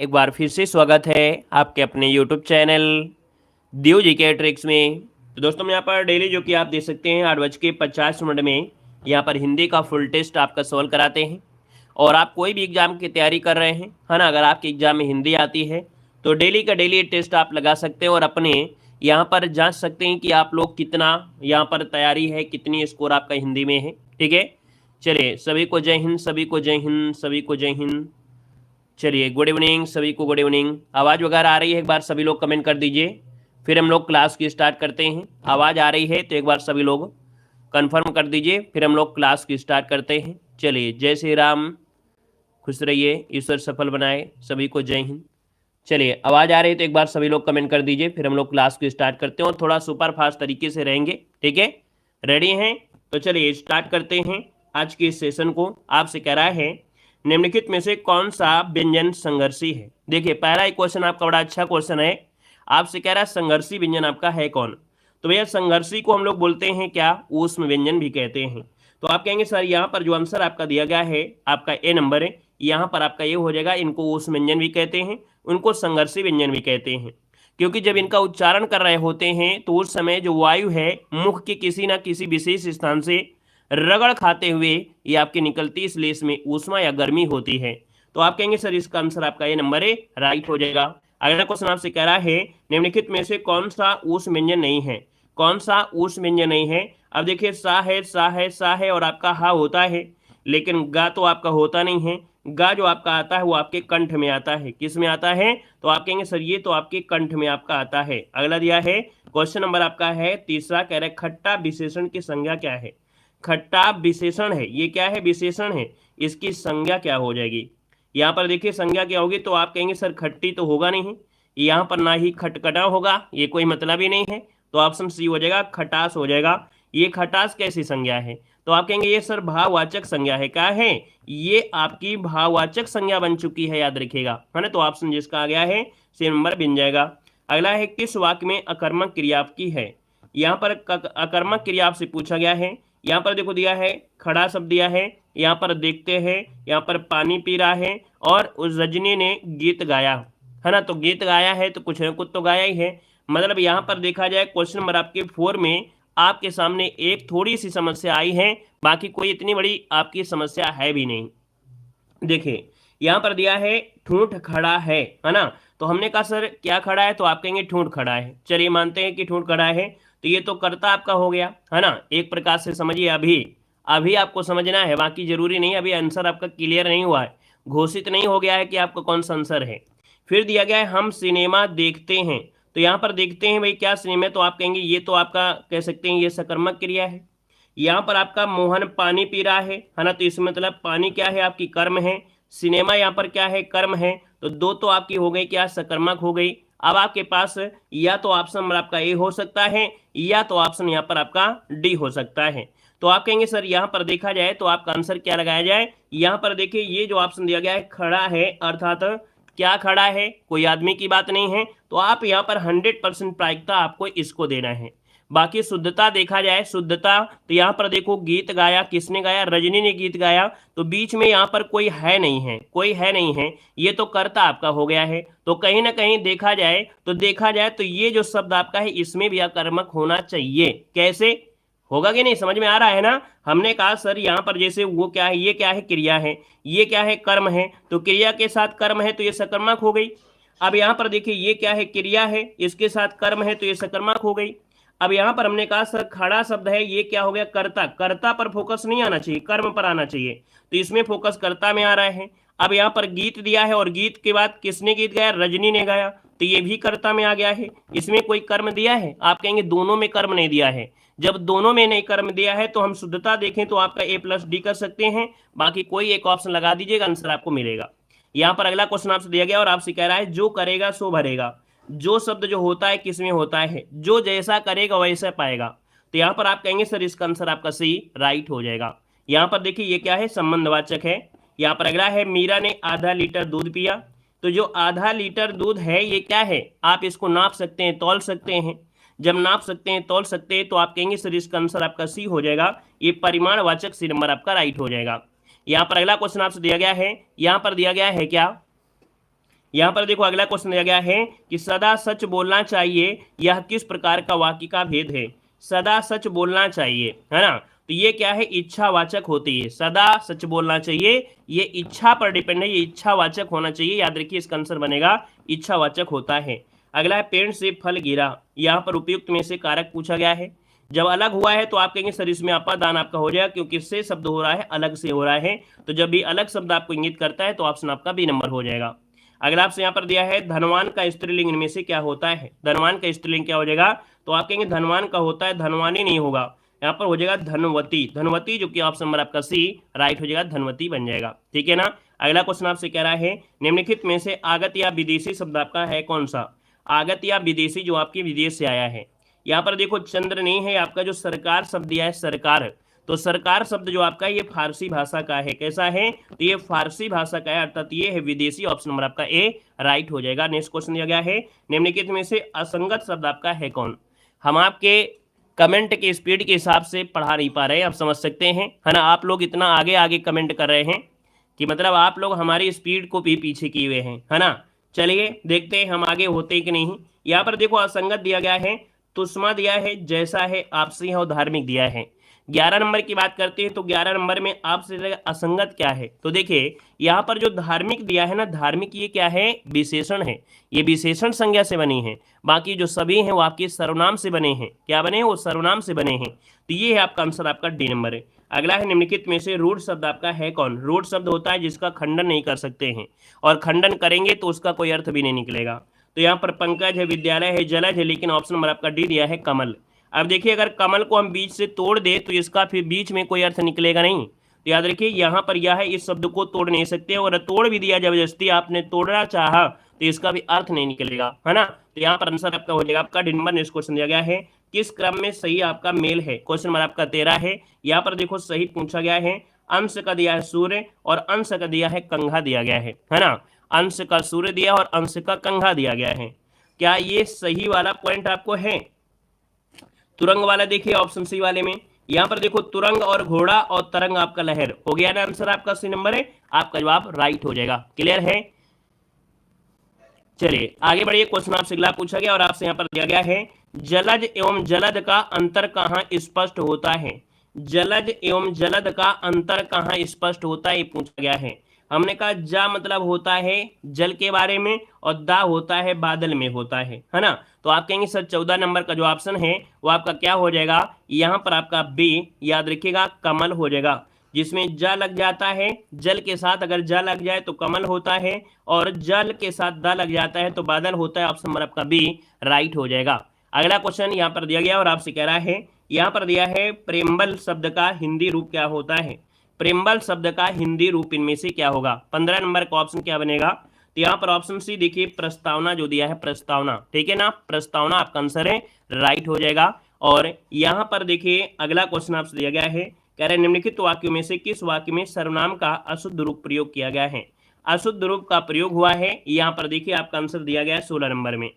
एक बार फिर से स्वागत है आपके अपने यूट्यूब चैनल दियो जीके ट्रिक्स में। तो दोस्तों यहाँ पर डेली जो कि आप देख सकते हैं 8:50 में यहाँ पर हिंदी का फुल टेस्ट आपका सॉल्व कराते हैं। और आप कोई भी एग्जाम की तैयारी कर रहे हैं, है ना, अगर आपके एग्जाम में हिंदी आती है तो डेली का डेली टेस्ट आप लगा सकते हैं और अपने यहाँ पर जांच सकते हैं कि आप लोग कितना यहाँ पर तैयारी है, कितनी स्कोर आपका हिंदी में है। ठीक है, चलिए सभी को जय हिंद, सभी को जय हिंद, सभी को जय हिंद। चलिए गुड इवनिंग सभी को, गुड इवनिंग। आवाज़ वगैरह आ रही है? एक बार सभी लोग कमेंट कर दीजिए, फिर हम लोग क्लास की स्टार्ट करते हैं। आवाज़ आ रही है तो एक बार सभी लोग कंफर्म कर दीजिए, फिर हम लोग क्लास की स्टार्ट करते हैं। चलिए जय श्री राम, खुश रहिए, ईश्वर सफल बनाए, सभी को जय हिंद। चलिए आवाज़ आ रही है तो एक बार सभी लोग कमेंट कर दीजिए, फिर हम लोग क्लास को स्टार्ट करते हैं और थोड़ा सुपर फास्ट तरीके से रहेंगे। ठीक है, रेडी हैं? तो चलिए स्टार्ट करते हैं आज के इस सेशन को। आपसे कह रहा है निम्नलिखित में से कौन सा व्यंजन संघर्षी है। देखिए पहला एक क्वेश्चन आपका बड़ा अच्छा क्वेश्चन है। आपसे कह रहा है संघर्षी व्यंजन आपका है कौन। तो भैया संघर्षी को हम लोग बोलते हैं क्या, ऊष्म व्यंजन भी कहते हैं। तो आप कहेंगे सर यहाँ पर जो आंसर आपका दिया गया है आपका ए नंबर है, यहाँ पर आपका ये हो जाएगा। इनको ऊष्म व्यंजन भी कहते हैं, उनको संघर्षी व्यंजन भी कहते हैं, क्योंकि जब इनका उच्चारण कर रहे होते हैं तो उस समय जो वायु है मुख के किसी ना किसी विशेष स्थान से रगड़ खाते हुए ये आपकी निकलती, इसलिए इसमें ऊष्मा या गर्मी होती है। तो आप कहेंगे सर इसका आंसर आपका ये नंबर है, राइट हो जाएगा। अगला क्वेश्चन आपसे कह रहा है निम्नलिखित में से कौन सा ऊष्म व्यंजन नहीं है। कौन सा ऊष्म व्यंजन नहीं है? अब देखिए सा है, सा है, सा है और आपका हा होता है, लेकिन गा तो आपका होता नहीं है। गा जो आपका आता है वो आपके कंठ में आता है। किस में आता है? तो आप कहेंगे सर ये तो आपके कंठ में आपका आता है। अगला दिया है क्वेश्चन नंबर आपका है तीसरा, कह रहा है खट्टा विशेषण की संज्ञा क्या है। खट्टा विशेषण है, ये क्या है? विशेषण है, इसकी संज्ञा क्या हो जाएगी? यहाँ पर देखिए संज्ञा क्या होगी, तो आप कहेंगे सर खट्टी तो होगा नहीं, यहाँ पर ना ही खटखटा होगा, ये कोई मतलब ही नहीं है, तो ऑप्शन सी हो जाएगा, खटास हो जाएगा। ये खटास कैसी संज्ञा है? तो आप कहेंगे ये सर भाववाचक संज्ञा है। क्या है? ये आपकी भाववाचक संज्ञा बन चुकी है, याद रखिएगा, है ना। तो ऑप्शन जिसका आ गया है सी नंबर बन जाएगा। अगला है किस वाक्य में अकर्मक क्रिया आपकी है। यहाँ पर अकर्मक क्रिया आपसे पूछा गया है। यहाँ पर देखो दिया है खड़ा शब्द दिया है, यहाँ पर देखते हैं, यहाँ पर पानी पी रहा है और उस रजनी ने गीत गाया, है ना। तो गीत गाया है तो कुछ न कुछ तो गाया ही है। मतलब यहाँ पर देखा जाए क्वेश्चन नंबर आपके 4 में आपके सामने एक थोड़ी सी समस्या आई है, बाकी कोई इतनी बड़ी आपकी समस्या है भी नहीं। देखिए यहाँ पर दिया है ठूंठ खड़ा है ना। तो हमने कहा सर क्या खड़ा है, तो आप कहेंगे ठूंठ खड़ा है। चलिए मानते हैं कि ठूंठ खड़ा है, तो ये तो कर्ता आपका हो गया, है ना। एक प्रकार से समझिए, अभी अभी आपको समझना है, बाकी जरूरी नहीं, अभी आंसर आपका क्लियर नहीं हुआ है, घोषित नहीं हो गया है कि आपका कौन सा आंसर है। फिर दिया गया है हम सिनेमा देखते हैं। तो यहाँ पर देखते हैं भाई क्या सिनेमा है, तो आप कहेंगे ये तो आपका कह सकते हैं ये सकर्मक क्रिया है। यहाँ पर आपका मोहन पानी पी रहा है ना, तो इसमें मतलब पानी क्या है आपकी कर्म है, सिनेमा यहाँ पर क्या है कर्म है, तो दो तो आपकी हो गई क्या, सकर्मक हो गई। अब आपके पास या तो ऑप्शन नंबर आपका ए हो सकता है या तो ऑप्शन यहाँ पर आपका डी हो सकता है। तो आप कहेंगे सर यहाँ पर देखा जाए तो आपका आंसर क्या लगाया जाए। यहाँ पर देखिए ये जो ऑप्शन दिया गया है खड़ा है, अर्थात क्या खड़ा है, कोई आदमी की बात नहीं है, तो आप यहाँ पर 100% प्रायिकता आपको इसको देना है। बाकी शुद्धता देखा जाए, शुद्धता तो यहाँ पर देखो गीत गाया, किसने गाया, रजनी ने गीत गाया, तो बीच में यहाँ पर कोई है नहीं है, कोई है नहीं है, ये तो कर्ता आपका हो गया है। तो कहीं ना कहीं देखा जाए तो ये जो शब्द आपका है इसमें भी अकर्मक होना चाहिए। कैसे होगा कि नहीं, समझ में आ रहा है ना। हमने कहा सर यहाँ पर जैसे वो क्या है, ये क्या है, क्रिया है, ये क्या है, कर्म है, तो क्रिया के साथ कर्म है तो ये सकर्मक हो गई। अब यहाँ पर देखिए ये क्या है, क्रिया है, इसके साथ कर्म है तो ये सकर्मक हो गई। अब यहाँ पर हमने कहा सर खड़ा शब्द है, ये क्या हो गया, कर्ता। कर्ता पर फोकस नहीं आना चाहिए, कर्म पर आना चाहिए, तो इसमें फोकस कर्ता में आ रहा है। अब यहाँ पर गीत दिया है और गीत के बाद किसने गीत गाया, रजनी ने गाया, तो ये भी कर्ता में आ गया है, इसमें कोई कर्म दिया है। आप कहेंगे दोनों में कर्म नहीं दिया है। जब दोनों में नहीं कर्म दिया है तो हम शुद्धता देखें तो आपका A+D कर सकते हैं, बाकी कोई एक ऑप्शन लगा दीजिएगा, आंसर आपको मिलेगा। यहाँ पर अगला क्वेश्चन आपसे दिया गया और आपसे कह रहा है जो करेगा सो भरेगा। जो शब्द जो होता है किसमें होता है, जो जैसा करेगा वैसा पाएगा। तो यहाँ पर आप कहेंगे सर इसका आंसर आपका सी राइट हो जाएगा। यहाँ पर देखिए ये क्या है, संबंधवाचक है। यहाँ पर अगला है मीरा ने आधा लीटर दूध पिया। तो जो आधा लीटर दूध है ये क्या है, आप इसको नाप सकते हैं, तौल सकते हैं। जब नाप सकते हैं, तौल सकते हैं, तो आप कहेंगे सर इसका आंसर आपका सी हो जाएगा। ये परिमाणवाचक सी नंबर आपका राइट हो जाएगा। यहाँ पर अगला क्वेश्चन आपसे दिया गया है, यहाँ पर दिया गया है क्या, यहाँ पर देखो अगला क्वेश्चन दिया गया है कि सदा सच बोलना चाहिए, यह किस प्रकार का वाक्य का भेद है। सदा सच बोलना चाहिए, है ना, तो ये क्या है, इच्छावाचक होती है। सदा सच बोलना चाहिए, ये इच्छा पर डिपेंड है, ये इच्छावाचक होना चाहिए। याद रखिए इसका आंसर बनेगा इच्छावाचक होता है। अगला है पेड़ से फल गिरा, यहाँ पर उपयुक्त में से कारक पूछा गया है। जब अलग हुआ है तो आप कहेंगे सर इसमें अपादान आपका हो जाएगा, क्योंकि इससे शब्द हो रहा है, अलग से हो रहा है। तो जब भी अलग शब्द आपको इंगित करता है तो ऑप्शन आपका बी नंबर हो जाएगा। अगला आपसे यहाँ पर दिया है धनवान का स्त्रीलिंग इनमें से क्या होता है। धनवान का स्त्रीलिंग क्या हो जाएगा, तो आप कहेंगे धनवान का होता है, धनवानी नहीं होगा, यहाँ पर हो जाएगा धनवती। धनवती जो कि ऑप्शन नंबर आपका सी राइट हो जाएगा, धनवती बन जाएगा। ठीक है ना। अगला क्वेश्चन आपसे कह रहा है निम्नलिखित में से आगत या विदेशी शब्द आपका है कौन सा। आगत या विदेशी जो आपके विदेश से आया है। यहाँ पर देखो चंद्र नहीं है, आपका जो सरकार शब्द दिया है सरकार, तो सरकार शब्द जो आपका ये फारसी भाषा का है। कैसा है, तो ये फारसी भाषा का है, अर्थात ये है विदेशी। ऑप्शन नंबर आपका ए राइट हो जाएगा। नेक्स्ट क्वेश्चन दिया गया है निम्नलिखित में से असंगत शब्द आपका है कौन। हम आपके कमेंट के स्पीड के हिसाब से पढ़ा नहीं पा रहे हैं, आप समझ सकते हैं, है ना। आप लोग इतना आगे आगे कमेंट कर रहे हैं कि मतलब आप लोग हमारी स्पीड को भी पीछे किए हुए हैं, है ना। चलिए देखते हैं हम आगे होते कि नहीं। यहाँ पर देखो असंगत दिया गया है, तुष्मा दिया है, जैसा है, आपसी है और धार्मिक दिया है। 11 नंबर की बात करते हैं तो 11 नंबर में आपसे असंगत क्या है, तो देखिए यहाँ पर जो धार्मिक दिया है ना, धार्मिक ये क्या है, विशेषण है, ये विशेषण संज्ञा से बनी है। बाकी जो सभी हैं वो आपके सर्वनाम से बने हैं। क्या बने हैं, वो सर्वनाम से बने हैं। तो ये है आपका आंसर, आपका डी नंबर है। अगला है निम्नलिखित में से रूढ़ शब्द आपका है कौन। रूढ़ शब्द होता है जिसका खंडन नहीं कर सकते हैं, और खंडन करेंगे तो उसका कोई अर्थ भी नहीं निकलेगा। तो यहाँ पर पंकज है, विद्यालय है, जलज है, लेकिन ऑप्शन नंबर आपका डी दिया है कमल। अब देखिए अगर कमल को हम बीच से तोड़ दे तो इसका फिर बीच में कोई अर्थ निकलेगा नहीं। तो याद रखिए यहाँ पर यह है, इस शब्द को तोड़ नहीं सकते, और तोड़ भी दिया जबरदस्ती आपने तोड़ना चाहा तो इसका भी अर्थ नहीं निकलेगा, है ना। तो यहाँ पर आंसर आपका हो जाएगा आपका डी नंबर। नेक्स्ट क्वेश्चन दिया गया है किस क्रम में सही आपका मेल है। क्वेश्चन नंबर आपका 13 है। यहाँ पर देखो सही पूछा गया है, अंश का दिया है सूर्य और अंश का दिया है कंघा दिया गया है ना। अंश का सूर्य दिया और अंश का कंघा दिया गया है। क्या ये सही वाला पॉइंट आपको है। तुरंग वाला देखिए ऑप्शन सी वाले में, यहाँ पर देखो तुरंग और घोड़ा और तरंग आपका लहर हो गया ना, आंसर आपका सी नंबर है, आपका जवाब राइट हो जाएगा। क्लियर है। चलिए आगे बढ़िए। क्वेश्चन आपसे अगला पूछा गया और आपसे यहाँ पर दिया गया है जलज एवं जलद का अंतर कहाँ स्पष्ट होता है। जलज एवं जलद का अंतर कहाँ स्पष्ट होता है, ये पूछा गया है। हमने कहा जा मतलब होता है जल के बारे में, और दा होता है बादल में होता है ना। तो आप कहेंगे सर 14 नंबर का जो ऑप्शन है वो आपका क्या हो जाएगा, यहाँ पर आपका बी याद रखिएगा कमल हो जाएगा, जिसमें जा लग जाता है, जल के साथ अगर जा लग जाए तो कमल होता है, और जल के साथ दा लग जाता है तो बादल होता है। ऑप्शन नंबर आपका बी राइट हो जाएगा। अगला क्वेश्चन यहाँ पर दिया गया और आपसे कह रहा है, यहाँ पर दिया है प्रेमबल शब्द का हिंदी रूप क्या होता है। प्रेमबल शब्द का हिंदी रूप इनमें से क्या होगा। 15 नंबर का ऑप्शन क्या बनेगा, तो यहाँ पर ऑप्शन सी देखिए प्रस्तावना जो दिया है, प्रस्तावना। ठीक है ना, प्रस्तावना आपका आंसर है, राइट हो जाएगा। और यहाँ पर देखिए अगला क्वेश्चन आपसे दिया गया है, कह रहे निम्नलिखित वाक्यों में से किस वाक्य में सर्वनाम का अशुद्ध रूप प्रयोग किया गया है। अशुद्ध रूप का प्रयोग हुआ है, यहाँ पर देखिए आपका आंसर दिया गया है 16 नंबर में।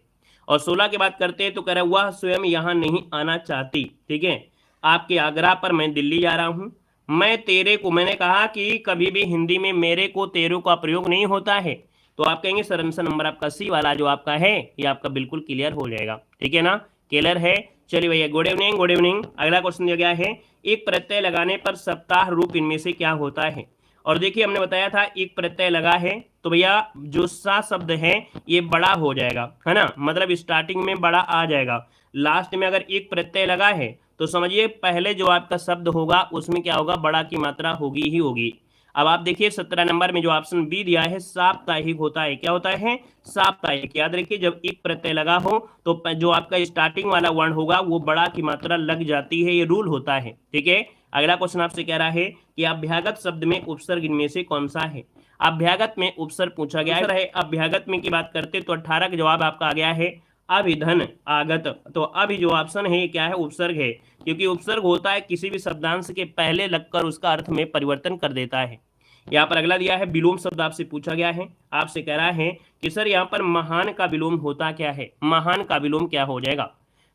और 16 की बात करते हैं तो कह रहा है वह स्वयं यहाँ नहीं आना चाहती। ठीक है, आपके आग्रह पर मैं दिल्ली जा रहा हूँ। मैं तेरे को, मैंने कहा कि कभी भी हिंदी में मेरे को तेरे का प्रयोग नहीं होता है। तो आप कहेंगे सर आंसर नंबर आपका सी वाला जो आपका है ये आपका बिल्कुल क्लियर हो जाएगा। ठीक है ना, क्लियर है। चलिए भैया गुड इवनिंग, गुड इवनिंग। अगला क्वेश्चन दिया गया है एक प्रत्यय लगाने पर सप्ताह रूप इनमें से क्या होता है। और देखिए हमने बताया था एक प्रत्यय लगा है तो भैया जो सा शब्द है ये बड़ा हो जाएगा, है ना, मतलब स्टार्टिंग में बड़ा आ जाएगा। लास्ट में अगर एक प्रत्यय लगा है तो समझिए पहले जो आपका शब्द होगा उसमें क्या होगा, बड़ा की मात्रा होगी ही होगी। अब आप देखिए 17 नंबर में जो ऑप्शन बी दिया है साप्ताहिक होता है। क्या होता है, साप्ताहिक। याद रखिए जब एक प्रत्यय लगा हो तो जो आपका स्टार्टिंग वाला वर्ण होगा वो बड़ा की मात्रा लग जाती है, ये रूल होता है। ठीक है। अगला क्वेश्चन आपसे कह रहा है कि अभ्यागत शब्द में उपसर्ग इनमें से कौन सा है। अभ्यागत में उपसर्ग पूछा गया है। अभ्यागत में की बात करते तो 18 का जवाब आपका आ गया है अभिधन आगत। तो अभी जो ऑप्शन है क्या है, उपसर्ग है, क्योंकि उपसर्ग होता है किसी भी शब्दांश के पहले लगकर उसका अर्थ में परिवर्तन कर देता है। यहाँ पर अगला दिया है विलोम शब्द आपसे पूछा गया है। आपसे कह रहा है कि सर यहाँ पर महान का विलोम होता क्या है। महान का विलोम क्या हो जाएगा।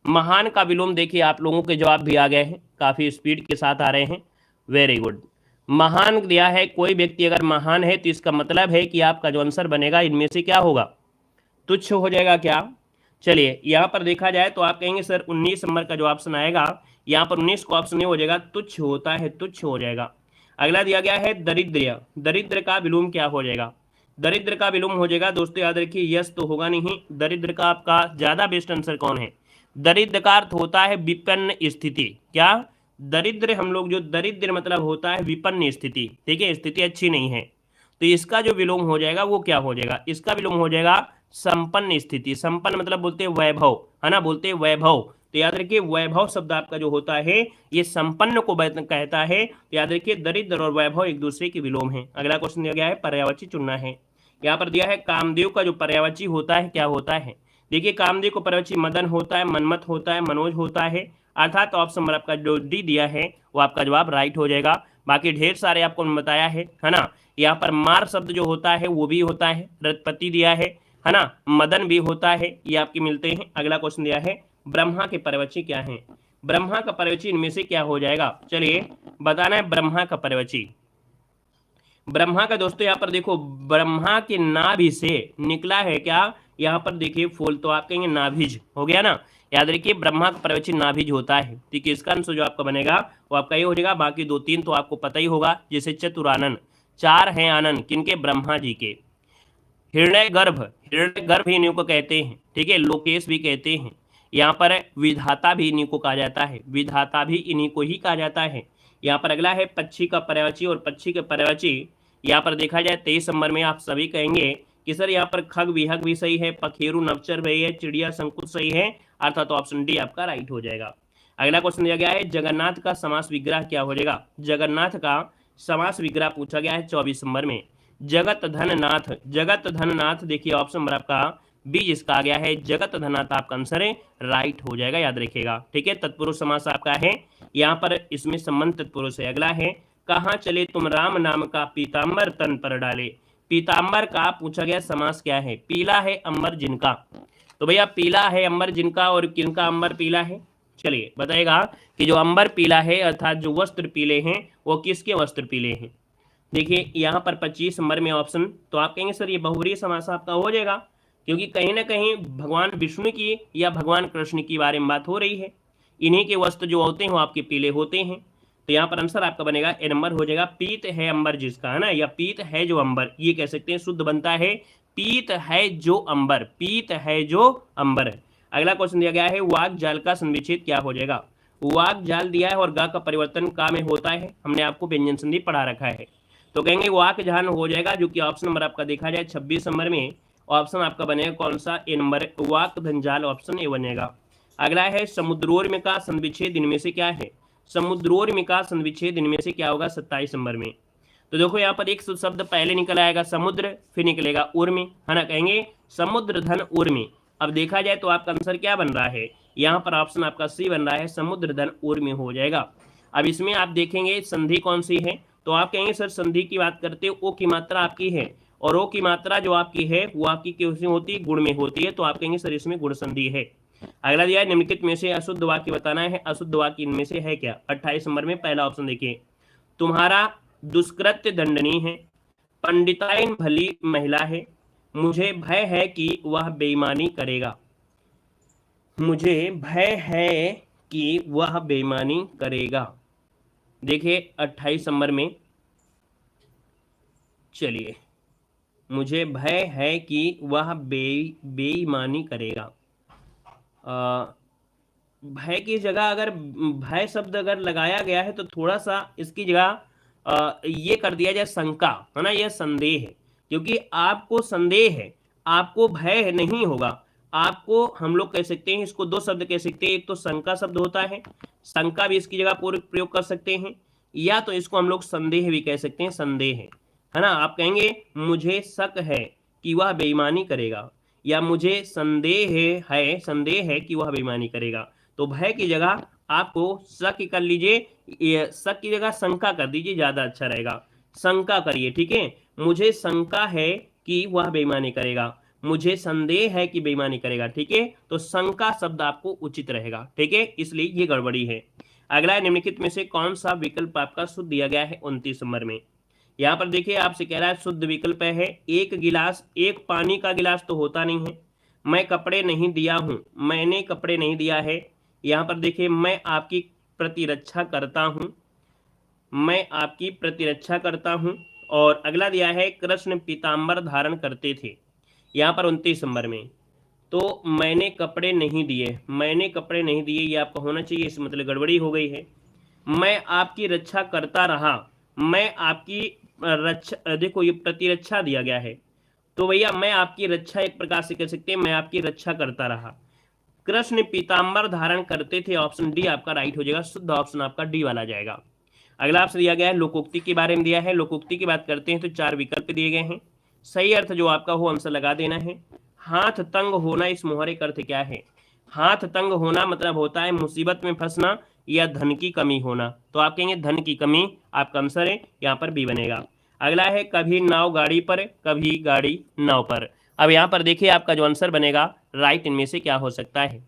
महान का विलोम देखिए आप लोगों के जवाब भी आ गए हैं, काफी स्पीड के साथ आ रहे हैं, वेरी गुड। महान दिया है, कोई व्यक्ति अगर महान है तो इसका मतलब है कि आपका जो आंसर बनेगा इनमें से क्या होगा, तुच्छ हो जाएगा क्या। चलिए यहाँ पर देखा जाए तो आप कहेंगे सर 19 नंबर का जो ऑप्शन आएगा, यहाँ पर 19 को ऑप्शन नहीं हो जाएगा, तुच्छ होता है, तुच्छ हो जाएगा। अगला दिया गया है दरिद्र, दरिद्र का विलोम क्या हो जाएगा, दरिद्र का विलोम हो जाएगा दोस्तों याद रखिए, यस तो होगा नहीं, दरिद्र का आपका ज्यादा बेस्ट आंसर कौन है, दरिद्र का अर्थ होता है विपन्न स्थिति, क्या दरिद्र, हम लोग जो दरिद्र मतलब होता है विपन्न स्थिति, ठीक है, स्थिति अच्छी नहीं है, तो इसका जो विलोम हो जाएगा वो क्या हो जाएगा, इसका विलोम हो जाएगा संपन्न स्थिति, संपन्न मतलब बोलते हैं वैभव, है ना, बोलते हैं वैभव, तो याद रखिए वैभव शब्द आपका जो होता है ये संपन्न को कहता है, तो याद रखिए दरिद्र और वैभव एक दूसरे के विलोम है। अगला क्वेश्चन दिया गया है पर्यायवाची चुनना है, यहाँ पर दिया है कामदेव का जो पर्यायवाची होता है क्या होता है, देखिए कामदेव को पर्यायवाची मदन होता है, मनमत होता है, मनोज होता है, अर्थात ऑप्शन नंबर आपका जो डी दिया है वो आपका जवाब राइट हो जाएगा। बाकी ढेर सारे आपको बताया है ना, यहाँ पर मार शब्द जो होता है वो भी होता है, रथपति दिया है ना, मदन भी होता है, ये आपके मिलते हैं। अगला क्वेश्चन दिया है ब्रह्मा के पर्यायवाची क्या है, ब्रह्मा का पर्यायवाची इनमें से क्या हो जाएगा, चलिए बताना है ब्रह्मा का पर्यायवाची। ब्रह्मा का दोस्तों यहाँ पर देखो ब्रह्मा के नाभि से निकला है क्या, यहाँ पर देखिए फूल, तो आप कहेंगे नाभिज हो गया ना, याद रखिए ब्रह्मा का पर्यायवाची नाभिज होता है, ठीक है, इसका आंसर जो आपका बनेगा वो आपका ये हो जाएगा। बाकी 2-3 तो आपको पता ही होगा, जैसे चतुरानन, 4 हैं आनंद किनके, ब्रह्मा जी के। हिरण्य गर्भ इन्हीं को कहते हैं, ठीक है, लोकेश भी कहते हैं, यहाँ पर विधाता भी इन्हीं को कहा जाता है, विधाता भी इन्हीं को ही कहा जाता है। यहाँ पर अगला है पक्षी का पर्यायवाची, और पक्षी के पर्यायवाची यहाँ पर देखा जाए 23 नंबर में आप सभी कहेंगे कि सर यहाँ पर खग विहग भी सही है, पखेरु नवचर भी है, चिड़िया शंकुश सही है, अर्थात तो ऑप्शन डी आपका राइट हो जाएगा। अगला क्वेश्चन दिया गया है जगन्नाथ का समास विग्रह क्या हो जाएगा, जगन्नाथ का समास विग्रह पूछा गया है 24 नंबर में, जगत धन नाथ, जगत धन नाथ, देखिए ऑप्शन नंबर आपका बी जिसका आ गया है जगत धनाथ आपका आंसर है, राइट हो जाएगा, याद रखिएगा, ठीक है। तत्पुरुष समास आपका है, यहाँ पर इसमें संबंध तत्पुरुष है। अगला है कहाँ चले तुम राम नाम का पीताम्बर तन पर डाले, पीताम्बर का पूछा गया समास क्या है, पीला है अंबर जिनका, तो भैया पीला है अंबर जिनका, और किनका अंबर पीला है, चलिए बताएगा कि जो अंबर पीला है अर्थात जो वस्त्र पीले हैं वो किसके वस्त्र पीले हैं। देखिए यहाँ पर 25 नंबर में ऑप्शन, तो आप कहेंगे सर ये बहुव्रीहि समास आपका हो जाएगा, क्योंकि कहीं ना कहीं भगवान विष्णु की या भगवान कृष्ण की बारे में बात हो रही है, इन्हीं के वस्त्र जो होते हैं वो आपके पीले होते हैं, तो यहाँ पर आंसर आपका बनेगा ए नंबर हो जाएगा, पीत है अंबर जिसका, है ना, या पीत है जो अंबर, ये कह सकते हैं, शुद्ध बनता है पीत है जो अंबर, पीत है जो अंबर। अगला क्वेश्चन दिया गया है वाक जाल का संविच्छेद क्या हो जाएगा, वाक जाल दिया है और गा का परिवर्तन का में होता है, हमने आपको व्यंजन संधि पढ़ा रखा है, तो कहेंगे वाक जाल हो जाएगा, जो कि ऑप्शन नंबर आपका देखा जाए 26 नंबर में ऑप्शन आपका बनेगा कौन सा, ए नंबर, वाक धनजाल ऑप्शन ए बनेगा। अगला है समुद्रोर्मी का संविच्छेद इनमें से क्या है, समुद्रोर्मी का संविच्छेद इनमें से क्या होगा 27 नंबर में, तो देखो यहाँ पर एक शब्द पहले निकल आएगा समुद्र, फिर निकलेगा उर्मी, है ना, कहेंगे समुद्र धन उर्मी। अब देखा जाए तो आपका आंसर क्या बन रहा है, यहाँ पर ऑप्शन आपका सी बन रहा है, समुद्र धन उर्मी हो जाएगा। अब इसमें आप देखेंगे संधि कौन सी है, तो आप कहेंगे सर संधि की बात करते हो ओ की मात्रा आपकी है, और ओ की मात्रा जो आपकी है वो आपकी किस में होती है, गुण में होती है, तो आप कहेंगे सर इसमें गुण संधि है। अगला दिया है निम्नलिखित में से अशुद्ध वाक्य बताना है, अशुद्ध वाक्य इनमें से है क्या, 28 नंबर में पहला ऑप्शन देखिए, तुम्हारा दुष्कृत्य दंडनीय है, पंडिताइन भली महिला है, मुझे भय है कि वह बेईमानी करेगा, मुझे भय है कि वह बेईमानी करेगा, देखिए 28 नंबर में, चलिए मुझे भय है कि वह बेईमानी करेगा, भय की जगह अगर भय शब्द अगर लगाया गया है तो थोड़ा सा इसकी जगह ये कर दिया जाए शंका, है ना, यह संदेह है, क्योंकि आपको संदेह है, आपको भय नहीं होगा, आपको हम लोग कह सकते हैं, इसको 2 शब्द कह सकते हैं, एक तो शंका शब्द होता है, शंका भी इसकी जगह प्रयोग कर सकते हैं, या तो इसको हम लोग संदेह भी कह सकते हैं, संदेह है ना, आप कहेंगे मुझे शक है कि वह बेईमानी करेगा, या मुझे संदेह है कि वह बेईमानी करेगा, तो भय की जगह आपको शक कर लीजिए, शक की जगह शंका कर दीजिए, ज्यादा अच्छा रहेगा, शंका करिए, ठीक है, मुझे शंका है कि वह बेईमानी करेगा, मुझे संदेह है कि बेईमानी करेगा, ठीक है, तो शंका शब्द आपको उचित रहेगा, ठीक है, इसलिए ये गड़बड़ी है। अगला है निम्नलिखित में से कौन सा विकल्प आपका शुद्ध दिया गया है 29 नंबर में। यहाँ पर देखिए आपसे कह रहा है शुद्ध विकल्प है एक गिलास, एक पानी का गिलास तो होता नहीं है। मैं कपड़े नहीं दिया हूँ, मैंने कपड़े नहीं दिया है। यहाँ पर देखिए मैं आपकी प्रतिरक्षा करता हूँ, मैं आपकी प्रतिरक्षा करता हूँ। और अगला दिया है कृष्ण पीताम्बर धारण करते थे, यहाँ पर 29 नंबर में। तो मैंने कपड़े नहीं दिए, मैंने कपड़े नहीं दिए ये आपका होना चाहिए, इस मतलब गड़बड़ी हो गई है। मैं आपकी रक्षा करता रहा, मैं आपकी रक्षा, देखो ये प्रतिरक्षा दिया गया है, तो भैया मैं आपकी रक्षा एक प्रकार से कह सकते हैं मैं आपकी रक्षा करता रहा। कृष्ण पीताम्बर धारण करते थे, ऑप्शन डी आपका राइट हो जाएगा, शुद्ध ऑप्शन आपका डी वाला जाएगा। अगला आपसे दिया गया है लोकोक्ति के बारे में दिया है। लोकोक्ति की बात करते हैं तो 4 विकल्प दिए गए हैं, सही अर्थ जो आपका हो आंसर लगा देना है। हाथ तंग होना, इस मुहावरे का अर्थ क्या है? हाथ तंग होना मतलब होता है मुसीबत में फंसना या धन की कमी होना, तो आप कहेंगे धन की कमी, आपका आंसर है यहाँ पर बी बनेगा। अगला है कभी नाव गाड़ी पर, कभी गाड़ी नाव पर। अब यहाँ पर देखिए आपका जो आंसर बनेगा राइट इनमें से क्या हो सकता है।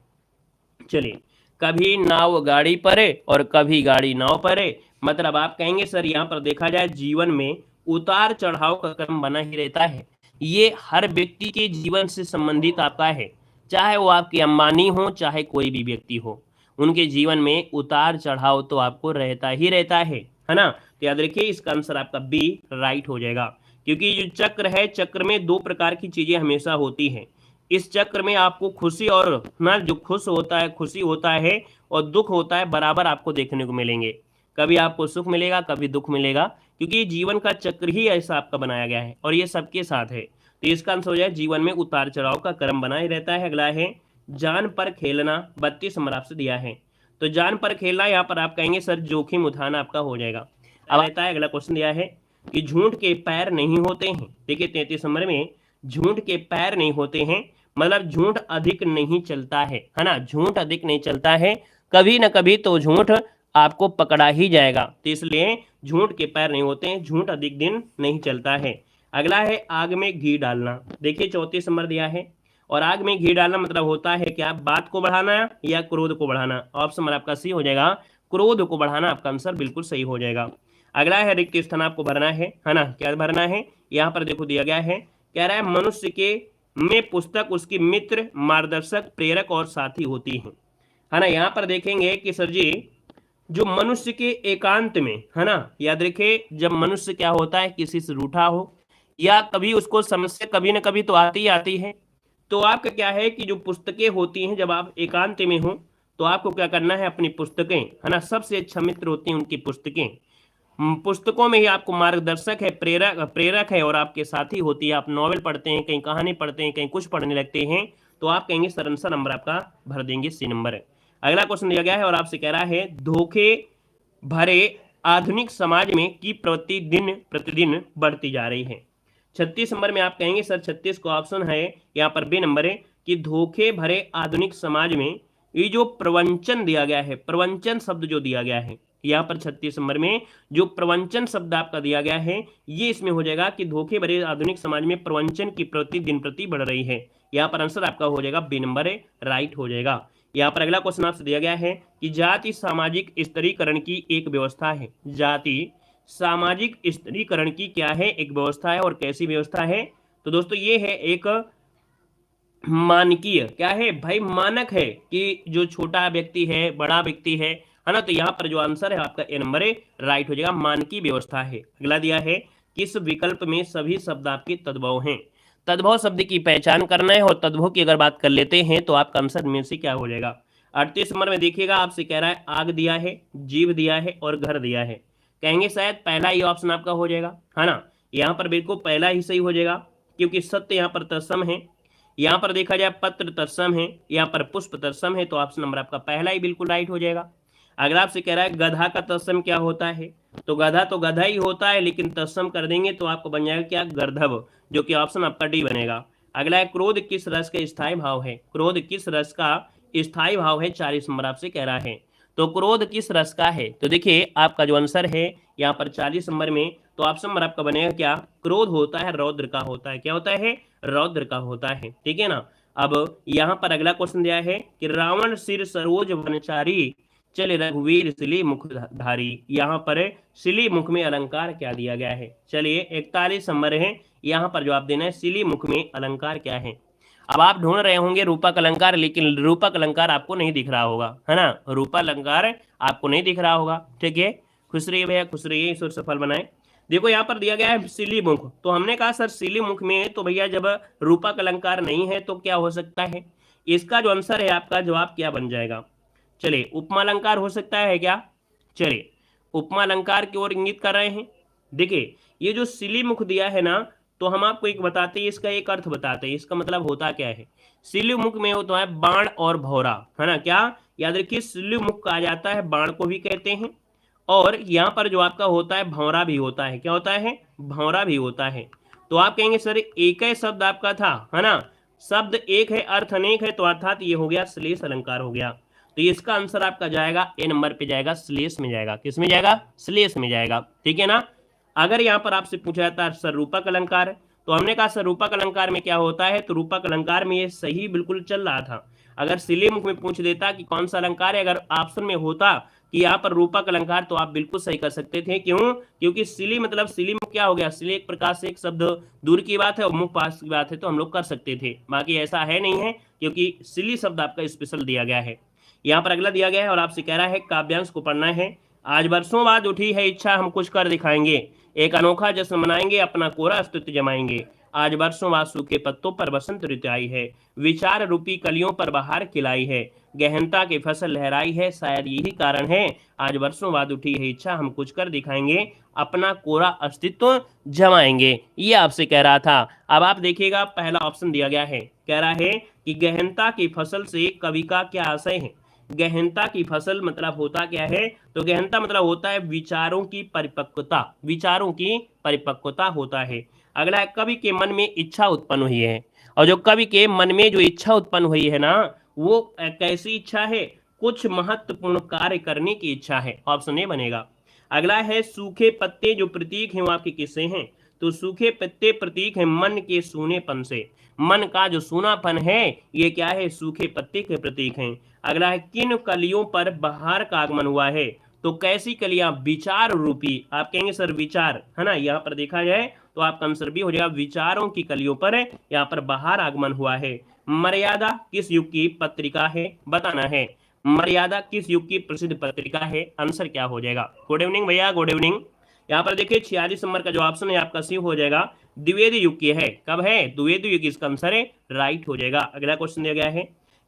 चलिए, कभी नाव गाड़ी पर और कभी गाड़ी नाव पर, मतलब आप कहेंगे सर यहाँ पर देखा जाए जीवन में उतार चढ़ाव का क्रम बना ही रहता है, ये हर व्यक्ति के जीवन से संबंधित आपका है, चाहे वो आपके अंबानी हो चाहे कोई भी व्यक्ति हो, उनके जीवन में उतार चढ़ाव तो आपको रहता ही रहता है ना। तो याद रखिए इसका आंसर आपका बी राइट हो जाएगा, क्योंकि जो चक्र है, चक्र में 2 प्रकार की चीजें हमेशा होती हैं। इस चक्र में आपको खुशी और ना, जो खुश होता है, खुशी होता है और दुख होता है, बराबर आपको देखने को मिलेंगे। कभी आपको सुख मिलेगा, कभी दुख मिलेगा, क्योंकि जीवन का चक्र ही ऐसा आपका बनाया गया है और ये सबके साथ है। तो इसका आंसर हो जाए जीवन में उतार चढ़ाव का क्रम बना ही रहता है। अगला है जान पर खेलना, 32 नंबर आपसे दिया है। तो जान पर खेलना यहाँ पर आप कहेंगे सर जोखिम उठाना आपका हो जाएगा। अब रहता है अगला क्वेश्चन दिया है कि झूठ के पैर नहीं होते हैं। देखिए 33 नंबर में झूठ के पैर नहीं होते हैं, मतलब झूठ अधिक नहीं चलता है ना, झूठ अधिक नहीं चलता है, कभी ना कभी तो झूठ आपको पकड़ा ही जाएगा, तो इसलिए झूठ के पैर नहीं होते हैं, झूठ अधिक दिन नहीं चलता है। अगला है आग में घी डालना। देखिए 34 नंबर दिया है, और आग में घी डालना मतलब होता है क्या, बात को बढ़ाना या क्रोध को बढ़ाना। ऑप्शन नंबर आपका सी हो जाएगा, क्रोध को बढ़ाना आपका आंसर बिल्कुल सही हो जाएगा। अगला है रिक्त स्थान आपको भरना है ना, क्या भरना है, यहाँ पर देखो दिया गया है, कह रहा है मनुष्य के में पुस्तक उसकी मित्र, मार्गदर्शक, प्रेरक और साथी होती है ना। यहाँ पर देखेंगे कि सर जी जो मनुष्य के एकांत में है ना, याद रखिए जब मनुष्य क्या होता है किसी से रूठा हो या कभी उसको समस्या कभी ना कभी तो आती ही आती है, तो आपका क्या है कि जो पुस्तकें होती हैं, जब आप एकांत में हो तो आपको क्या करना है, अपनी पुस्तकें है ना, सबसे अच्छा मित्र होती हैं उनकी पुस्तकें। पुस्तकों में ही आपको मार्गदर्शक है, प्रेरक है और आपके साथी होती है। आप नॉवेल पढ़ते हैं, कहीं कहानी पढ़ते हैं, कहीं कुछ पढ़ने लगते हैं, तो आप कहेंगे सर आंसर नंबर आपका भर देंगे सी नंबर। अगला क्वेश्चन दिया गया है और आपसे कह रहा है धोखे भरे आधुनिक समाज में की प्रवृत्ति दिन प्रतिदिन बढ़ती जा रही है। 36 नंबर में आप कहेंगे सर 36 को ऑप्शन है यहाँ पर बी नंबर है कि धोखे भरे आधुनिक समाज में ये जो प्रवंचन दिया गया है, प्रवंचन शब्द जो दिया गया है यहाँ पर 36 नंबर में जो प्रवंचन शब्द आपका दिया गया है, ये इसमें हो जाएगा कि धोखे भरे आधुनिक समाज में प्रवंचन की प्रवृत्ति दिन प्रति बढ़ रही है। यहाँ पर आंसर आपका हो जाएगा बी नंबर है, राइट हो जाएगा। यहाँ पर अगला क्वेश्चन आपसे दिया गया है कि जाति सामाजिक स्तरीकरण की एक व्यवस्था है। जाति सामाजिक स्तरीकरण की क्या है, एक व्यवस्था है, और कैसी व्यवस्था है, तो दोस्तों ये है एक मानकीय, क्या है भाई, मानक है कि जो छोटा व्यक्ति है, बड़ा व्यक्ति है ना, तो यहाँ पर जो आंसर है आपका ए नंबर है, राइट हो जाएगा, मानकीय व्यवस्था है। अगला दिया है किस विकल्प में सभी शब्द आपके तद्भव हैं। तद्भव शब्द की पहचान करना है, और तद्भव की अगर बात कर लेते हैं तो आपका आंसर में से क्या हो जाएगा। 38 नंबर में देखिएगा आपसे कह रहा है आग दिया है, जीव दिया है और घर दिया है, कहेंगे शायद पहला ही ऑप्शन आपका हो जाएगा है ना। यहाँ पर बिल्कुल पहला ही सही हो जाएगा, क्योंकि सत्य यहाँ पर तत्सम है, यहाँ पर देखा जाए पत्र तत्सम है, यहाँ पर पुष्प तत्सम है, तो ऑप्शन नंबर आपका पहला ही बिल्कुल राइट हो जाएगा। अगर आपसे कह रहा है गधा का तत्सम क्या होता है, तो गधा ही होता है, लेकिन तत्सम कर देंगे तो आपको बन जाएगा क्या, गर्दभ, जो कि ऑप्शन आपका डी बनेगा। अगला है क्रोध किस रस का स्थायी भाव है। क्रोध किस रस का स्थायी भाव है, 40 नंबर आपसे कह रहा है, तो क्रोध किस रस का है, तो देखिए आपका जो आंसर है यहाँ पर 40 नंबर में, तो ऑप्शन नंबर आपका बनेगा क्या, क्रोध होता है रौद्र का होता है, क्या होता है, रौद्र का होता है, ठीक है ना। अब यहाँ पर अगला क्वेश्चन दिया है कि रावण सिर सरोज वनचारी चले रघुवीर सिली मुखधारी, यहाँ पर सिली मुख में अलंकार क्या दिया गया है। चलिए 41 नंबर है, यहाँ पर जवाब देना है सिली मुख में अलंकार क्या है। अब आप ढूंढ रहे होंगे रूपक अलंकार, लेकिन रूपक अलंकार आपको नहीं दिख रहा होगा, है ना, रूपक अलंकार आपको नहीं दिख रहा होगा। ठीक है, खुश रहिए भैया, खुश रहिए, ईश्वर सफल बनाए। देखो यहाँ पर दिया गया है सिली मुख, तो हमने कहा सर सिली मुख में तो भैया जब रूपक अलंकार नहीं है तो क्या हो सकता है, इसका जो आंसर है आपका जवाब क्या बन जाएगा। चलिए उपमा अलंकार हो सकता है क्या, चलिए उपमा अलंकार की ओर इंगित कर रहे हैं। देखिए ये जो सिली मुख दिया है ना, तो हम आपको एक बताते हैं, इसका एक अर्थ बताते हैं, इसका मतलब होता क्या है। सिली मुख में होता है बाण और भौरा, है ना, क्या याद रखिए, सिली मुख कहा जाता है, बाण को भी कहते हैं, और यहाँ पर जो आपका होता है भौरा भी होता है, क्या होता है, भौरा भी होता है। तो आप कहेंगे सर एक ही शब्द आपका था, है ना, शब्द एक है अर्थ अनेक है, तो अर्थात ये हो गया श्लेष अलंकार हो गया। तो इसका आंसर आपका जाएगा ए नंबर पे जाएगा, श्लेष में जाएगा, किस में जाएगा, श्लेष में जाएगा। ठीक है ना। अगर यहाँ पर आपसे पूछा जाता है सर रूपक अलंकार है, तो हमने कहा सर रूपक अलंकार में क्या होता है, तो रूपक अलंकार में ये सही बिल्कुल चल रहा था। अगर सिली मुख में पूछ देता कि कौन सा अलंकार है, अगर ऑप्शन में होता कि यहाँ पर रूपक अलंकार, तो आप बिल्कुल सही कर सकते थे। क्यों, क्योंकि सिली मतलब सिली मुख क्या हो गया, सिली एक प्रकार से एक शब्द दूर की बात है और मुख पास की बात है, तो हम लोग कर सकते थे, बाकी ऐसा है नहीं है, क्योंकि सिली शब्द आपका स्पेशल दिया गया है। यहाँ पर अगला दिया गया है और आपसे कह रहा है काव्यांश को पढ़ना है। आज बरसों बाद उठी है इच्छा, हम कुछ कर दिखाएंगे, एक अनोखा जश्न मनाएंगे, अपना कोरा अस्तित्व जमाएंगे। आज बरसों बाद सूखे पत्तों पर बसंत ऋतु आई है, विचार रूपी कलियों पर बहार खिलाई है, गहनता की फसल लहराई है, शायद यही कारण है आज बरसों बाद उठी है इच्छा, हम कुछ कर दिखाएंगे, अपना कोरा अस्तित्व जमाएंगे। ये आपसे कह रहा था। अब आप देखिएगा पहला ऑप्शन दिया गया है, कह रहा है कि गहनता की फसल से कवि का क्या आशय है। गहनता की फसल मतलब होता क्या है, तो गहनता मतलब होता है विचारों की परिपक्वता, विचारों की परिपक्वता होता है। अगला है कवि के मन में इच्छा उत्पन्न हुई है, और जो कवि के मन में जो इच्छा उत्पन्न हुई है ना, वो कैसी इच्छा है, कुछ महत्वपूर्ण कार्य करने की इच्छा है, ऑप्शन ए बनेगा। अगला है सूखे पत्ते जो प्रतीक हैं वो आपके किससे हैं, तो सूखे पत्ते प्रतीक है मन के सूनेपन से, मन का जो सूनापन है ये क्या है, सूखे पत्ते के प्रतीक हैं। अगला है किन कलियों पर बहार का आगमन हुआ है, तो कैसी कलियां, विचार रूपी, आप कहेंगे सर विचार, है ना, यहाँ पर देखा जाए तो आपका आंसर भी हो जाएगा, विचारों की कलियों पर यहाँ पर बहार आगमन हुआ है। मर्यादा किस युग की पत्रिका है, बताना है, मर्यादा किस युग की प्रसिद्ध पत्रिका है, आंसर क्या हो जाएगा। गुड इवनिंग भैया, गुड इवनिंग। यहाँ पर देखिए 46 नंबर का जो ऑप्शन है आपका सी हो जाएगा, द्विवेद युग की है, कब है, द्विवेद युग, इसका आंसर है राइट हो जाएगा। अगला क्वेश्चन दिया गया है,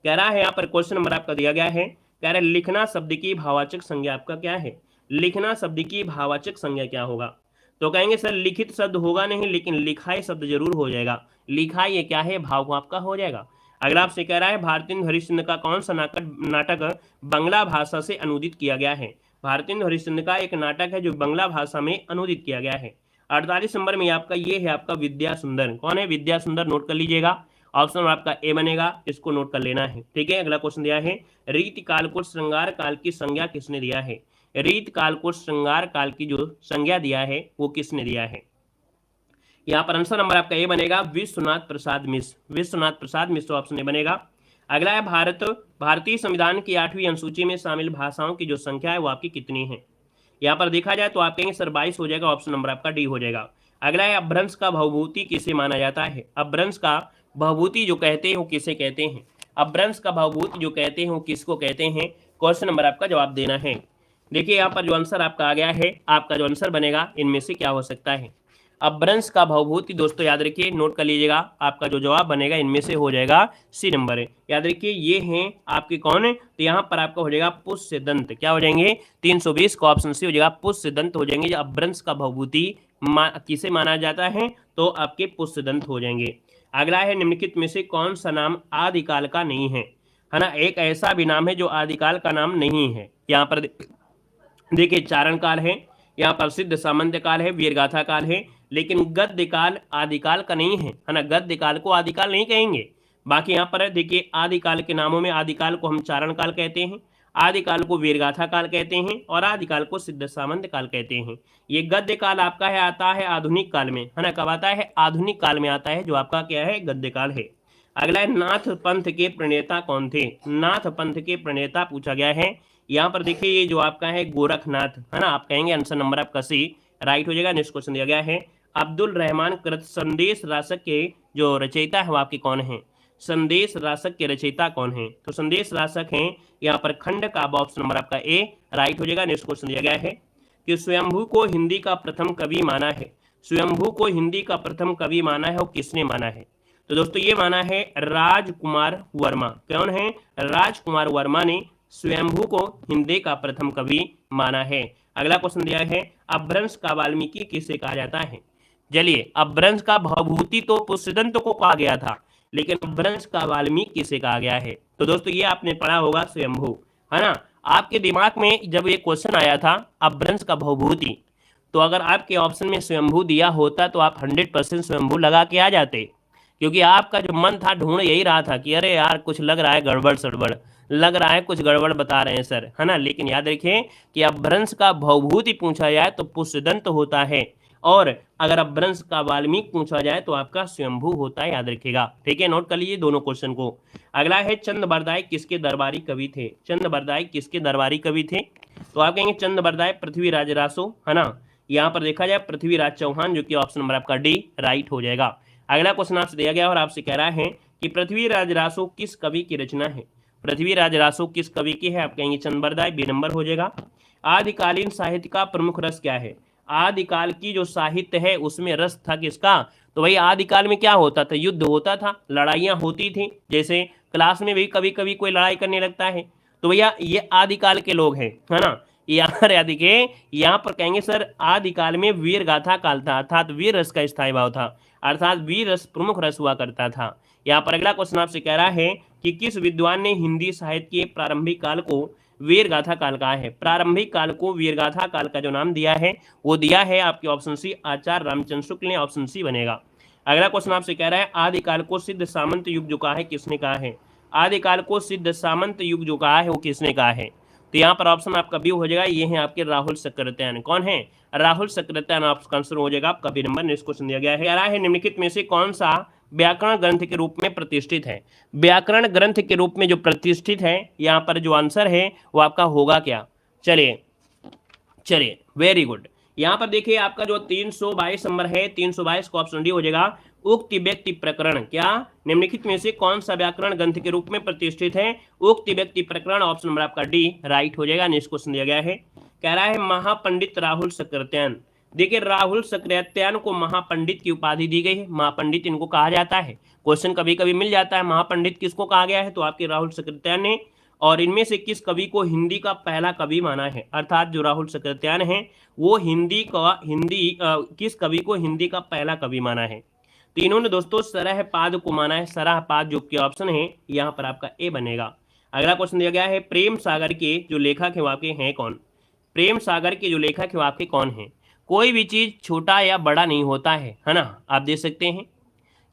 कह रहा है यहाँ पर क्वेश्चन नंबर आपका दिया गया है, कह रहा है लिखना शब्द की भाववाचक संज्ञा आपका क्या है, लिखना शब्द की भाववाचक संज्ञा क्या होगा, तो कहेंगे सर लिखित शब्द होगा नहीं, लेकिन लिखाई शब्द जरूर हो जाएगा, लिखाई ये क्या है, भाव आपका हो जाएगा। अगला आपसे कह रहा है भारतेंदु हरिश्चंद्र का कौन सा नाटक बांग्ला भाषा से अनुदित किया गया है, भारतेंदु हरिश्चंद्र का एक नाटक है जो बांग्ला भाषा में अनुदित किया गया है। 48 नंबर में आपका ये है आपका विद्या सुंदर, कौन है विद्या सुंदर, नोट कर लीजिएगा, ऑप्शन आपका ए बनेगा, इसको नोट कर लेना है। ठीक है, अगला क्वेश्चन दिया है रीति काल को श्रृंगार काल की संज्ञा किसने दिया है, रीत काल को श्रृंगार काल की जो संज्ञा दिया है वो किसने दिया है। यहाँ पर आंसर नंबर आपका ए बनेगा, विश्वनाथ प्रसाद मिश्र, विश्वनाथ प्रसाद मिश्र ऑप्शन ए बनेगा। अगला है भारतीय संविधान की 8वीं अनुसूची में शामिल भाषाओं की जो संख्या है वो आपकी कितनी है, यहाँ पर देखा जाए तो आप कहेंगे सर 22 हो जाएगा, ऑप्शन नंबर आपका डी हो जाएगा। अगला है अपभ्रंश का भवभूति किसे माना जाता है, अपभ्रंश का भवभूति जो कहते हैं वो किसे कहते हैं, अपभ्रंश का भवभूति जो कहते हैं वो किसको कहते हैं, क्वेश्चन नंबर आपका जवाब देना है। देखिए यहाँ पर जो आंसर आपका आ गया है, आपका जो आंसर बनेगा इनमें से क्या हो सकता है, अपभ्रंश का भवभूति, दोस्तों याद रखिए, नोट कर लीजिएगा, आपका जो जवाब बनेगा इनमें से हो जाएगा सी नंबर है। याद रखिए ये हैं आपके कौन है, तो यहाँ पर आपका हो जाएगा पुष्य दंत, क्या हो जाएंगे 320 का ऑप्शन सी हो जाएगा, पुष्य दंत हो जाएंगे। अपभ्रंश का भवभूति किसे माना जाता है, तो आपके पुष्य दंत हो जाएंगे। अगला है निम्नलिखित में से कौन सा नाम आदिकाल का नहीं है ना, एक ऐसा भी नाम है जो आदिकाल का नाम नहीं है। यहाँ पर देखिए चारण काल है, यहाँ पर सिद्ध सामंत काल है, वीरगाथा काल है, लेकिन गद्य काल आदिकाल का नहीं है ना, गद्य काल को आदिकाल नहीं कहेंगे। बाकी यहाँ पर देखिए आदिकाल के नामों में आदिकाल को हम चारण काल कहते हैं, आदिकाल को वीरगाथा काल कहते हैं, और आदिकाल को सिद्ध सामंत काल कहते हैं। ये गद्य काल आपका है आता है आधुनिक काल में, है ना, कब आता है, आधुनिक काल में आता है, जो आपका क्या है गद्य काल है। अगला है नाथ पंथ के प्रणेता कौन थे, नाथ पंथ के प्रणेता पूछा गया है, यहाँ पर देखिए ये जो आपका है गोरखनाथ है ना, आप कहेंगे आंसर नंबर आपका सी राइट हो जाएगा। नेक्स्ट क्वेश्चन दिया गया है अब्दुल रहमान कृत संदेश रासक के जो रचयिता है वो आपके कौन है? संदेश रासक के रचयिता कौन है? तो संदेश रासक हैं यहाँ पर खंड काबा, ऑप्शन नंबर आपका ए राइट हो जाएगा। नेक्स्ट क्वेश्चन दिया गया है कि स्वयंभू को हिंदी का प्रथम कवि माना है। स्वयंभू को हिंदी का प्रथम कवि माना है और किसने माना है? तो दोस्तों ये माना है राजकुमार वर्मा। कौन है? राजकुमार वर्मा ने स्वयंभू को हिंदी का प्रथम कवि माना है। अगला क्वेश्चन दिया है अपभ्रंश का वाल्मीकि किसे कहा जाता है? चलिए अपभ्रंश का भवभूति तो पुष्यदंत को कहा गया था, लेकिन अपभ्रंश का वाल्मीकि किसे कहा गया है? तो दोस्तों ये आपने पढ़ा होगा स्वयंभू, है ना। आपके दिमाग में जब ये क्वेश्चन आया था अपभ्रंश का भवभूति, तो अगर आपके ऑप्शन में स्वयंभू दिया होता तो आप 100% स्वयंभू लगा के आ जाते, क्योंकि आपका जो मन था ढूंढ यही रहा था कि अरे यार कुछ लग रहा है गड़बड़ सड़बड़, लग रहा है कुछ गड़बड़ बता रहे हैं सर, है ना। लेकिन याद रखें कि अपभ्रंश का भवभूति पूछा जाए तो पुष्यदंत होता है, और अगर अपभ्रंश का वाल्मीकि पूछा जाए तो आपका स्वयंभू होता है, याद रखिएगा। ठीक है, नोट कर लीजिए दोनों क्वेश्चन को। अगला है चंद बरदाई किसके दरबारी कवि थे? चंद बरदाई किसके दरबारी कवि थे? तो आप कहेंगे चंद बरदाई पृथ्वीराज रासो, है ना। यहाँ पर देखा जाए पृथ्वीराज चौहान, जो कि ऑप्शन नंबर आपका डी राइट हो जाएगा। अगला क्वेश्चन आपसे दिया गया और आपसे कह रहा है कि पृथ्वीराज रासो किस कवि की रचना है? पृथ्वीराज रासो किस कवि की है? आप कहेंगे चंद बरदाई, बी नंबर हो जाएगा। आदिकालीन साहित्य का प्रमुख रस क्या है? आदिकाल की जो साहित्य है उसमें रस था किसका? तो भाई आदिकाल में क्या होता था? युद्ध होता था, लड़ाइयाँ होती थी, जैसे क्लास में भी कभी कभी कोई लड़ाई करने लगता है, तो भैया ये आदिकाल के लोग हैं, है ना। यहाँ याद रखिए, यहाँ पर कहेंगे सर आदिकाल में वीर गाथा काल था, अर्थात वीर रस का स्थायी भाव था, अर्थात वीर रस प्रमुख रस हुआ करता था। यहाँ पर अगला क्वेश्चन आपसे कह रहा है कि किस विद्वान ने हिंदी साहित्य के प्रारंभिक काल को वीर गाथा काल कहा है? प्रारंभिक काल को वीर गाथा काल का जो नाम दिया है वो दिया है आपके ऑप्शन सी आचार्य रामचंद्र शुक्ल ने, ऑप्शन सी बनेगा। अगला क्वेश्चन आपसे कह रहा है आदिकाल को सिद्ध सामंत युग जो कहा है किसने कहा है? आदिकाल को सिद्ध सामंत युग जो कहा है वो किसने कहा है? तो यहाँ पर ऑप्शन आपका बी हो जाएगा, ये है आपके राहुल सक्रेत्यायन। कौन है? राहुल सक्रेत्यायन आपका आंसर हो जाएगा आपका बी नंबर। नेक्स्ट क्वेश्चन दिया गया है, कह रहा है निम्नलिखित में से कौन सा व्याकरण ग्रंथ के रूप में प्रतिष्ठित है? व्याकरण ग्रंथ के रूप में जो प्रतिष्ठित है, यहाँ पर जो आंसर है वो आपका होगा क्या? चलिए चलिए वेरी गुड। यहाँ पर देखिए आपका जो 322 नंबर है, 322 का ऑप्शन डी हो जाएगा। उक्त व्यक्ति प्रकरण, क्या निम्नलिखित में से कौन सा व्याकरण ग्रंथ के रूप में प्रतिष्ठित है? उक्त व्यक्ति प्रकरण, ऑप्शन नंबर आपका डी राइट हो जाएगा। नेक्स्ट क्वेश्चन दिया गया है, कह रहा है महापंडित राहुल सक्रेत्यायन। देखिए राहुल सक्रेत्यायन को महापंडित की उपाधि दी गई है, महापंडित इनको कहा जाता है। क्वेश्चन कभी कभी मिल जाता है महापंडित किसको कहा गया है, तो आपके राहुल सक्रेत्यायन ने। और इनमें से किस कवि को हिंदी का पहला कवि माना है? अर्थात जो राहुल सक्रेत्यायन है वो किस कवि को हिंदी का पहला कवि माना है? तो इन्होंने दोस्तों सरहपाद को माना है, सरहपाद जो कि ऑप्शन है यहाँ पर आपका ए बनेगा। अगला क्वेश्चन दिया गया है प्रेम सागर के जो लेखक है वो आपके हैं कौन? प्रेम सागर के जो लेखक है वो आपके कौन है? कोई भी चीज छोटा या बड़ा नहीं होता है ना। आप देख सकते हैं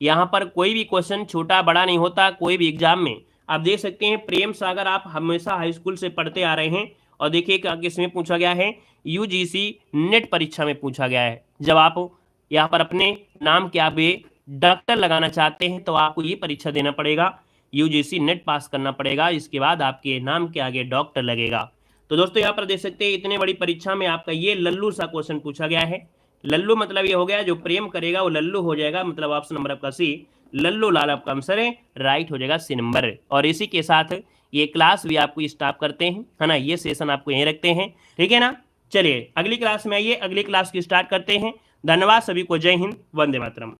यहाँ पर कोई भी क्वेश्चन छोटा बड़ा नहीं होता, कोई भी एग्जाम में आप देख सकते हैं। प्रेम सागर आप हमेशा हाई स्कूल से पढ़ते आ रहे हैं, और देखिए क्या किसमें पूछा गया है? यूजीसी नेट परीक्षा में पूछा गया है। जब आप यहाँ पर अपने नाम के आगे डॉक्टर लगाना चाहते हैं तो आपको ये परीक्षा देना पड़ेगा, यूजीसी नेट पास करना पड़ेगा, इसके बाद आपके नाम के आगे डॉक्टर लगेगा। तो दोस्तों यहाँ पर देख सकते हैं इतने बड़ी परीक्षा में आपका ये लल्लू सा क्वेश्चन पूछा गया है। लल्लू मतलब ये हो गया जो प्रेम करेगा वो लल्लू हो जाएगा, मतलब ऑप्शन नंबर आपका सी लल्लू लाल आपका आंसर है, राइट हो जाएगा सी नंबर। और इसी के साथ ये क्लास भी आपको स्टॉप करते हैं, है ना। ये सेशन आपको यहीं रखते हैं, ठीक है ना। चलिए अगली क्लास में आइए, अगली क्लास की स्टार्ट करते हैं। धन्यवाद सभी को, जय हिंद, वंदे मातरम।